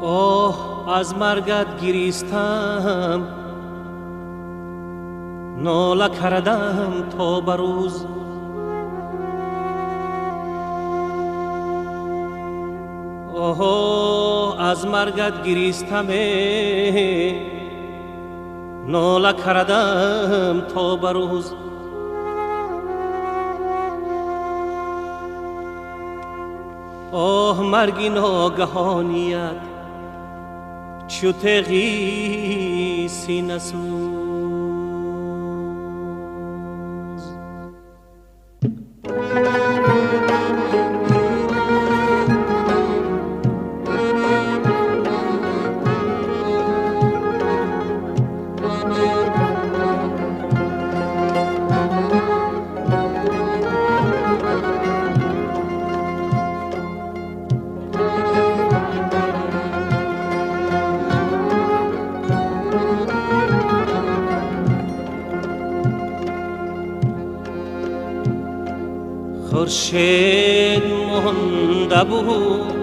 آه از مرگت گریستم، ناله کردم تا بروز. آه از مرگت گریستم، ناله کردم تا بروز. آه مرگی ناگهانیت چو تغی سینه سوز. خورشید مانده بود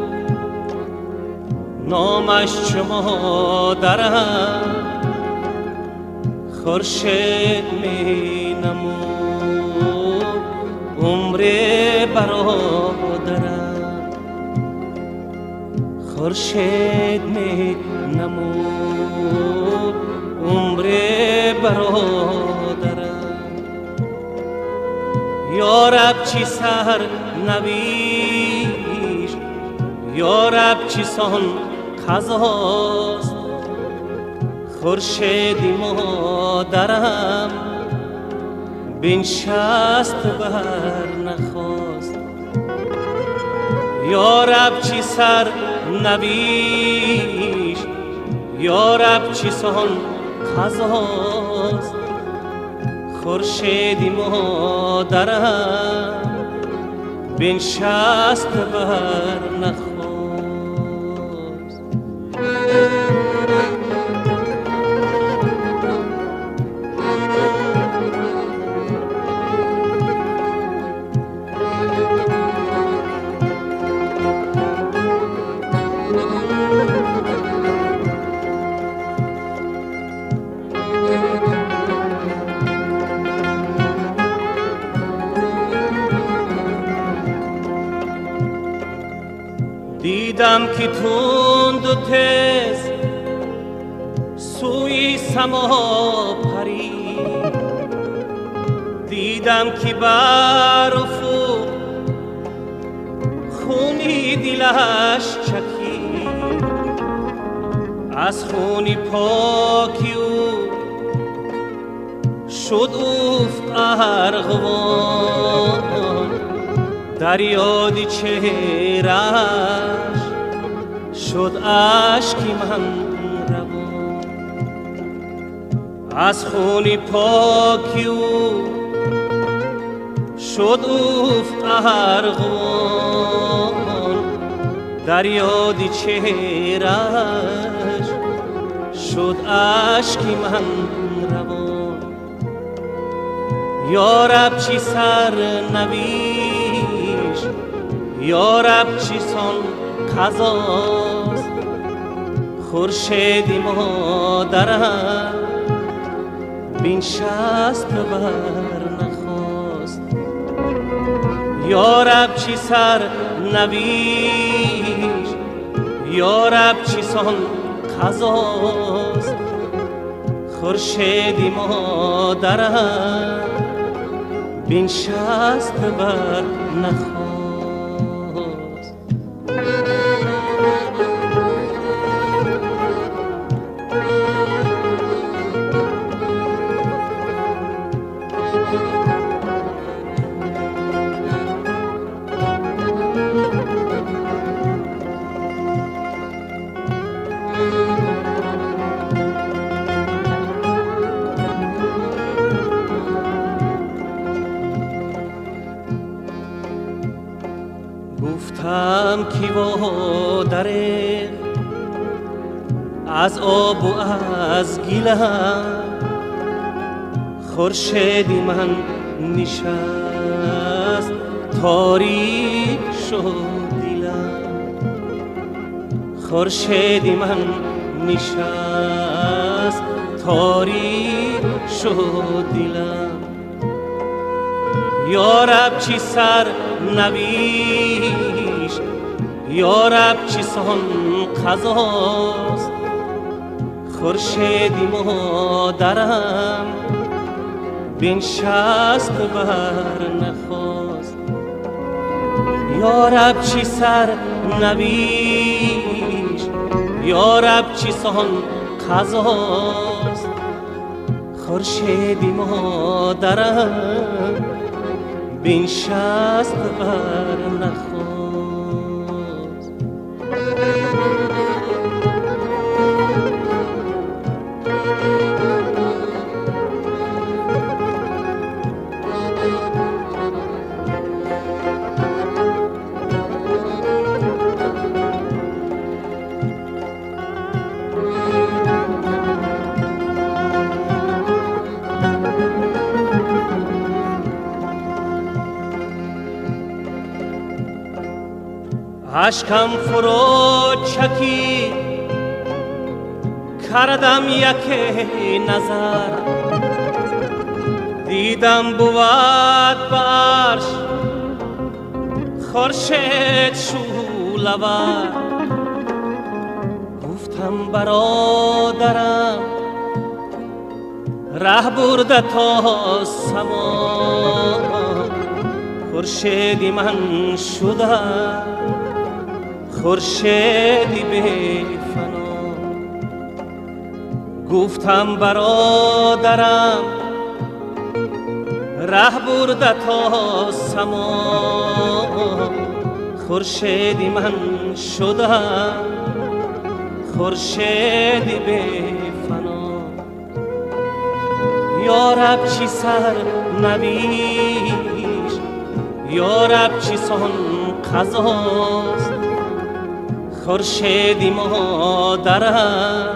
نامش چو مادرم، خورشید می نمود عمر برادرم، خورشید می نمود عمر برادرم. یارب چی سر نویش، یارب چی سان قضاست، خورشیدی مادرم بنشست بر نخواست. یارب چی سر نویش، یارب چی سان قضاست، خورشیدی مادرم بنشست بر نخواست. دیدم که تند و تیز سوی سما پرید، دیدم که بر افق خونی دلش چکید، از خونی پاکی او شد افق ارغوان، در یاد چهرش شد اشکی من روان. از خونی پاکی او شد افق ارغوان، در یاد چهرش شد اشکی من روان. یارب چی سر نویش، یارب چی سان قضاست، خورشیدی مادرم بنشست بر نخواست. یارب چی سر نویش، یارب چی سان قضاست، خورشیدی مادرم بنشست بر نخواست. گفتم کی وادره از آب و از گیلم، خورشیدی من نشست تاریک شد دلم، خورشیدی من نشست تاریک شد دلم یا رب چی سر نویش یا رب چی سان قضاست خورشیدی مادرم بنشست بر نخواست یا رب چی سر نویش یا رب چی سان قضاست خورشیدی مادرم بنشست بر نخواست اشکم فرو چکی کردم یک نظر دیدم بود برش خورشید شولور گفتم برادرم ره برده تا سما خورشیدی من شده خورشیدی بی فنا گفتم برادرم ره برده تا سما خورشیدی من شده خورشیدی بی فنا یا رب چی سر نویش یا رب چی سان قضاست خورشیدی مادرم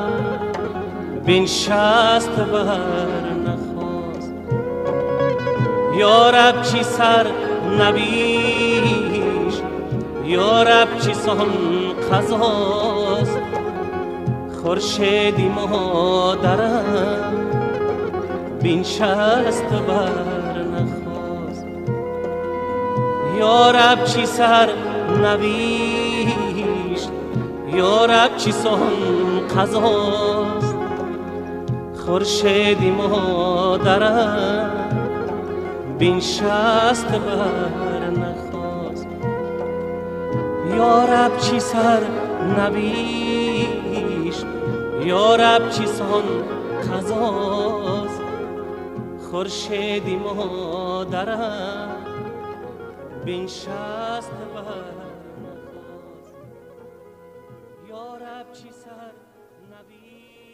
بنشست بر نخواست یا رب چی سر نویش یا رب چی سان قضاست خورشیدی مادرم بنشست بر نخواست یا رب چی سر نویش یا رب چی سان قضاست خورشیدی مادرم بنشست بر نخواست یا رب چی سر نویش یا رب چی سان قضاست خورشیدی مادرم بنشست بر یا رب چی سر نویش